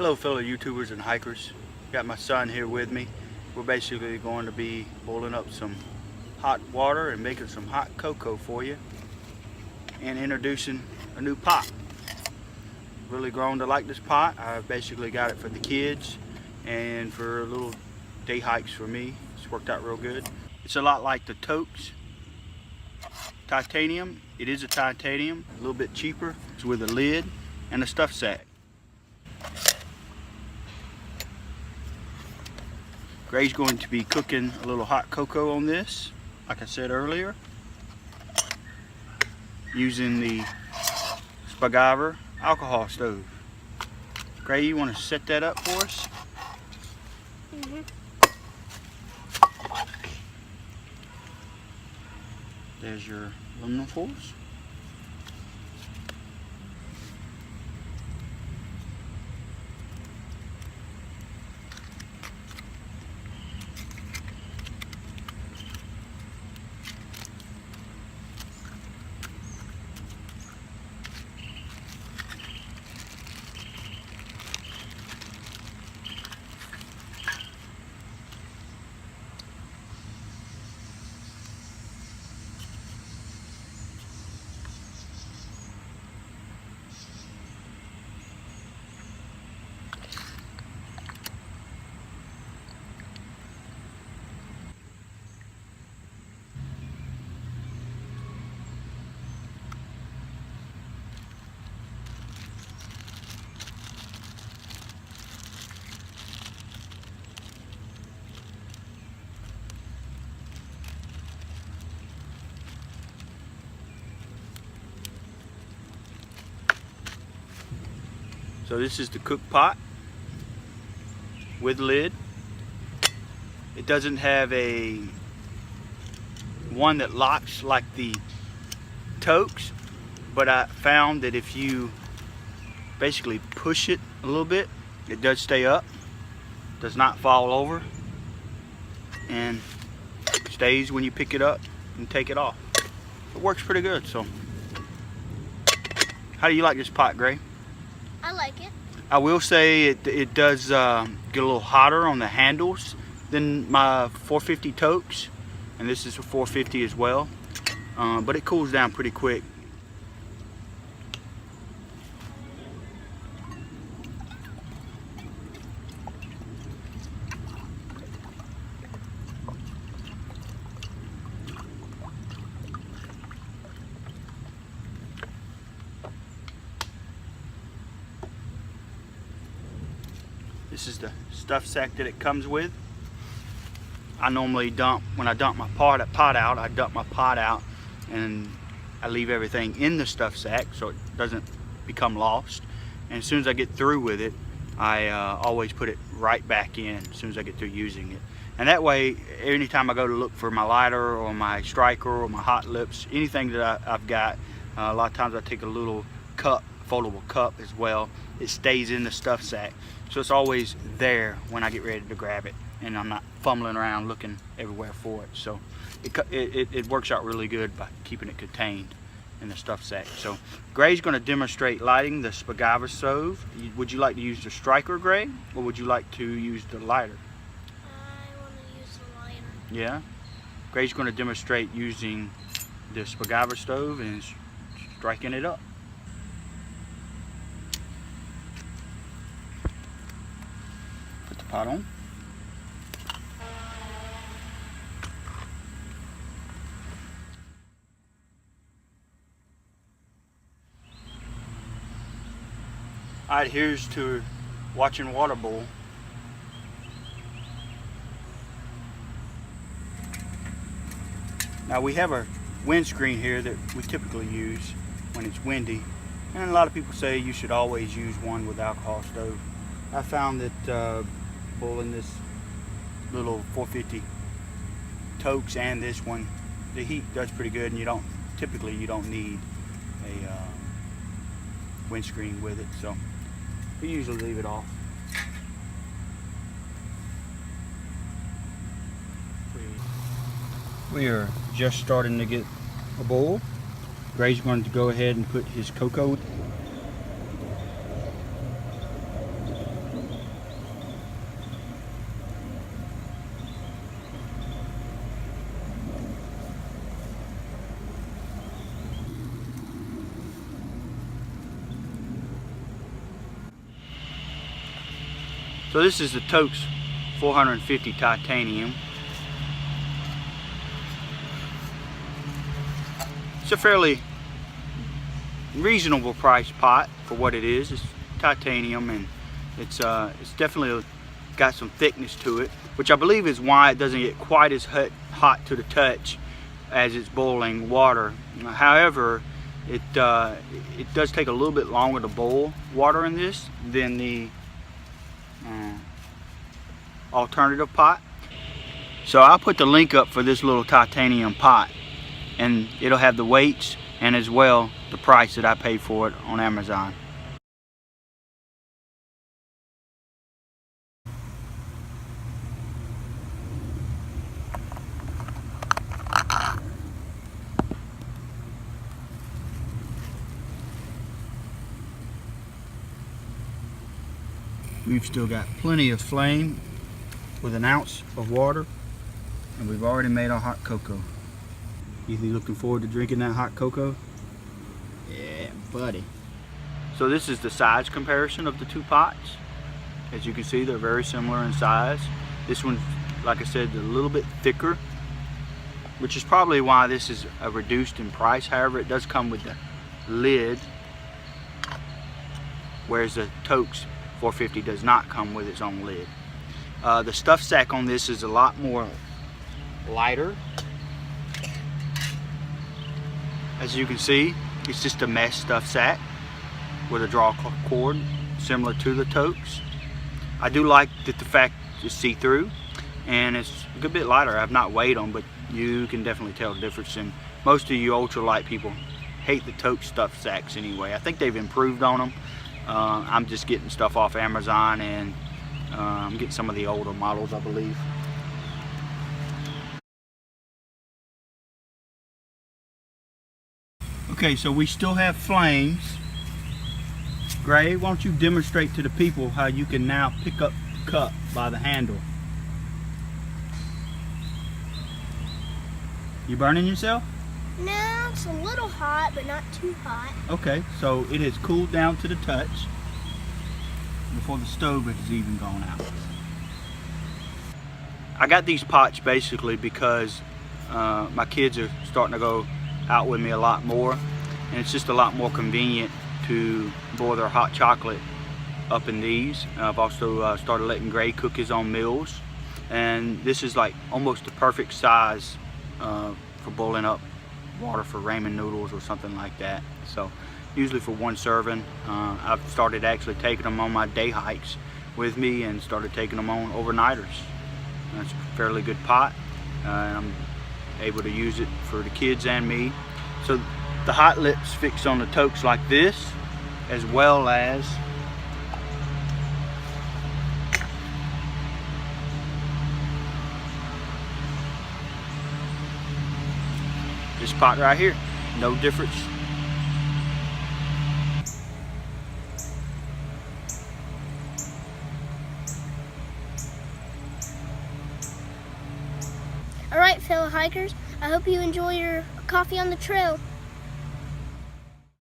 Hello fellow YouTubers and hikers. Got my son here with me. We're basically going to be boiling up some hot water and making some hot cocoa for you and introducing a new pot. Really grown to like this pot. I've basically got it for the kids and for little day hikes for me. It's worked out real good. It's a lot like the Toaks titanium. It is a titanium, a little bit cheaper. It's with a lid and a stuff sack. Gray's going to be cooking a little hot cocoa on this, like I said earlier, using the Spiguyver alcohol stove. Gray, you want to set that up for us? There's your aluminum foils. So this is the cook pot with lid. It doesn't have a one that locks like the Toaks, but I found that if you basically push it a little bit, it does stay up, does not fall over, and stays when you pick it up and take it off. It works pretty good. So how do you like this pot, Gray? I like it. I will say it does get a little hotter on the handles than my 450 Toaks, and this is a 450 as well, but it cools down pretty quick. This is the stuff sack that it comes with. I normally dump, when I dump my pot out, I dump my pot out and I leave everything in the stuff sack so it doesn't become lost. And as soon as I get through with it, I always put it right back in as soon as I get through using it. And that way, anytime I go to look for my lighter or my striker or my hot lips, anything that I've got, a lot of times I take a little cup, foldable cup as well. It stays in the stuff sack, so it's always there when I get ready to grab it, and I'm not fumbling around looking everywhere for it. So it works out really good by keeping it contained in the stuff sack. So Gray's going to demonstrate lighting the Spiguyver stove. Would you like to use the striker, Gray, or would you like to use the lighter? I want to use the lighter. Yeah. Gray's going to demonstrate using the Spiguyver stove and striking it up. Put the pot on. Alright, here's to watching water boil. Now we have a windscreen here that we typically use when it's windy, and a lot of people say you should always use one with alcohol stove. I found that boiling this little 450 Toaks and this one, the heat does pretty good, and you don't need a windscreen with it, so we usually leave it off. We are just starting to get a boil. Gray's going to go ahead and put his cocoa. So this is the Totes 450 titanium. It's a fairly reasonable price pot for what it is. It's titanium, and it's definitely got some thickness to it, which I believe is why it doesn't get quite as hot to the touch as it's boiling water. However, it does take a little bit longer to boil water in this than the alternative pot. So I'll put the link up for this little titanium pot, and it'll have the weights and as well the price that I paid for it on Amazon. We've still got plenty of flame with an ounce of water, and we've already made our hot cocoa. You looking forward to drinking that hot cocoa? Yeah, buddy. So this is the size comparison of the two pots. As you can see, they're very similar in size. This one's, like I said, a little bit thicker, which is probably why this is reduced in price. However, it does come with the lid, whereas the Totes 450 does not come with its own lid. The stuff sack on this is a lot more lighter. As you can see, it's just a mesh stuff sack with a draw cord similar to the Totes. I do like that the fact it's see-through, and it's a good bit lighter. I've not weighed them, but you can definitely tell the difference. And most of you ultralight people hate the Totes stuff sacks anyway. I think they've improved on them. I'm just getting stuff off Amazon, and I'm getting some of the older models, I believe. Okay, so we still have flames. Gray, why don't you demonstrate to the people how you can now pick up the cup by the handle. You burning yourself? No, it's a little hot, but not too hot. Okay, so it has cooled down to the touch before the stove has even gone out. I got these pots basically because my kids are starting to go out with me a lot more, and it's just a lot more convenient to boil their hot chocolate up in these. I've also started letting Gray cook his own meals, and this is like almost the perfect size for boiling up water for ramen noodles or something like that. So usually for one serving. I've started actually taking them on my day hikes with me, and started taking them on overnighters. It's a fairly good pot, and I'm able to use it for the kids and me. So the hot lips fix on the Totes like this, as well as this pot right here. No difference. All right, fellow hikers, I hope you enjoy your coffee on the trail.